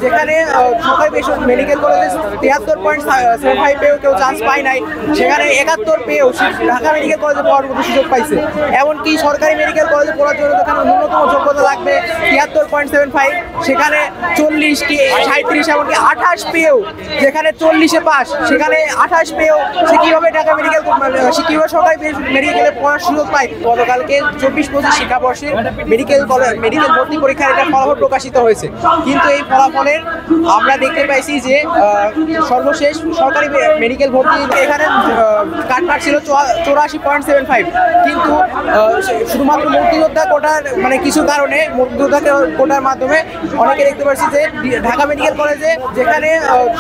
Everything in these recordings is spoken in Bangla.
যেখানে সরকারি বেসরকারি মেডিকেল কলেজে 73.75 পেয়েও কেউ চান্স পায় নাই, সেখানে 71 পেয়েও ঢাকা মেডিকেল কলেজে পড়ার মতো সুযোগ পাইছে। এমনকি সরকারি মেডিকেল কলেজে পড়ার জন্য যেখানে ন্যূনতম যোগ্যতা লাগবে 73.75, সেখানে 40 কি 37 এমনকি 28 পেয়েও, যেখানে 40-এ পাস সেখানে 28 পেয়েও সে কীভাবে ঢাকা মেডিকেল কীভাবে সরকারি মেডিকেলে পড়ার সুযোগ পায়। গতকালকে 24-25 শিক্ষাবর্ষে মেডিকেল ভর্তি পরীক্ষার একটা ফলাফল প্রকাশিত হয়েছে, কিন্তু এই ফলাফলের আমরা দেখতে পাইছি যে সর্বশেষ সরকারি মেডিকেল ভর্তি এখানে কাটমার্ক ছিল 84.75, কিন্তু শুধুমাত্র মুক্তিযোদ্ধা কোটার মানে কিছু কারণে মুক্তিযোদ্ধা কোটার মাধ্যমে অনেকে দেখতে পাচ্ছি যে ঢাকা মেডিকেল কলেজে যেখানে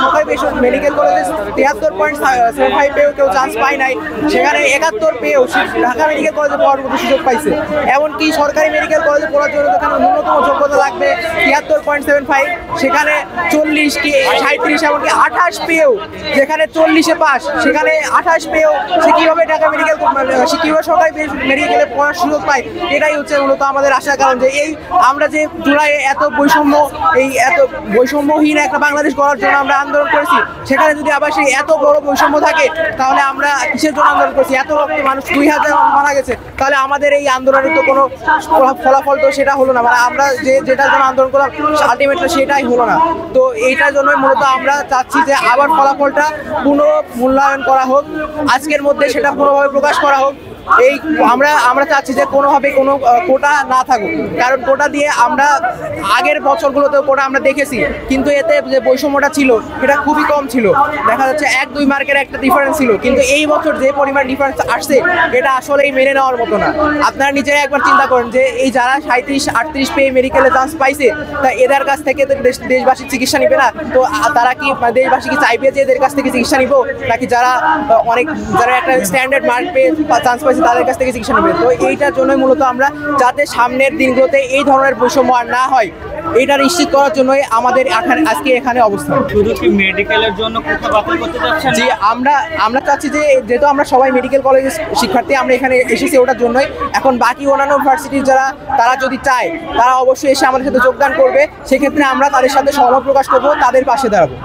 সরকারি বেসরকারি মেডিকেল কলেজে 73.75 পেয়েও কেউ চান্স পায় নাই, সেখানে 71 পেয়েও ঢাকা মেডিকেল কলেজে পড়ার মতো সুযোগ পাইছে। এমনকি সরকারি মেডিকেল কলেজে পড়ার জন্য যেখানে ন্যূনতম যোগ্যতা লাগবে 73.75, সেখানে 40 কি 37 এমনকি 28 পেয়েও, যেখানে 40-এ পাস সেখানে 28 পেয়েও সে কীভাবে ঢাকা মেডিকেল কীভাবে সরকারি মেডিকেলে পড়ার সুযোগ পায়। এটাই হচ্ছে মূলত আমাদের আশার কারণ যে এই আমরা যে জুলাইয়ে এত বৈষম্যহীন একটা বাংলাদেশ গড়ার জন্য আমরা আন্দোলন করেছি, সেখানে যদি আবার সেই এত বড় বৈষম্য থাকে তাহলে আমরা কিসের জন্য আন্দোলন করছি? এত রক্ত মানুষ 2000 মারা গেছে, তাহলে আমাদের এই আন্দোলনের তো কোনো ফলাফল তো সেটা হলো না, মানে আমরা যেটার জন্য আন্দোলন করলাম আলটিমেটলি সেটাই হলো না। তো এইটার জন্যই মূলত আমরা চাচ্ছি যে আবার ফলাফলটা পুনর্মূল্যায়ন করা হোক, আজকের মধ্যে সেটা পুরোভাবে প্রকাশ করা হোক। এই আমরা চাচ্ছি যে কোনোভাবে কোনো কোটা না থাকুক, কারণ কোটা দিয়ে আমরা আগের বছরগুলোতেও কোটা আমরা দেখেছি, কিন্তু এতে যে বৈষম্যটা ছিল এটা খুবই কম ছিল, দেখা যাচ্ছে 1-2 মার্কের একটা ডিফারেন্স ছিল, কিন্তু এই বছর যে পরিমাণ ডিফারেন্স আসছে এটা আসলেই মেনে নেওয়ার মতো না। আপনারা নিজেরা একবার চিন্তা করেন যে এই যারা 37-38 পেয়ে মেডিকেলে চান্স পাইছে, তা এদের কাছ থেকে দেশবাসী চিকিৎসা নিবে না? তো তারা কি দেশবাসী কি চাইবে যে এদের কাছ থেকে চিকিৎসা নিব, নাকি যারা একটা স্ট্যান্ডার্ড মার্ক পেয়ে চান্স পাইছে তাদের কাছ থেকে চিকিৎসা নেবে? তো এইটার জন্যই মূলত আমরা যাতে সামনের দিনগুলোতে এই ধরনের বৈষম্য আর না হয় এটা নিশ্চিত করার জন্যই আমাদের আজকে এখানে অবস্থান। শুধু কি মেডিকেলের জন্য কোটা বাতিল করতে যাচ্ছেন? জি, আমরা চাচ্ছি যে যেহেতু আমরা সবাই মেডিকেল কলেজের শিক্ষার্থী, আমরা এখানে এসেছি ওটার জন্যই। এখন বাকি অন্যান্য ইউনিভার্সিটির তারা যদি চায় তারা অবশ্যই এসে আমাদের সাথে যোগদান করবে, সেক্ষেত্রে আমরা তাদের সাথে সহমত প্রকাশ করবো, তাদের পাশে দাঁড়াবো।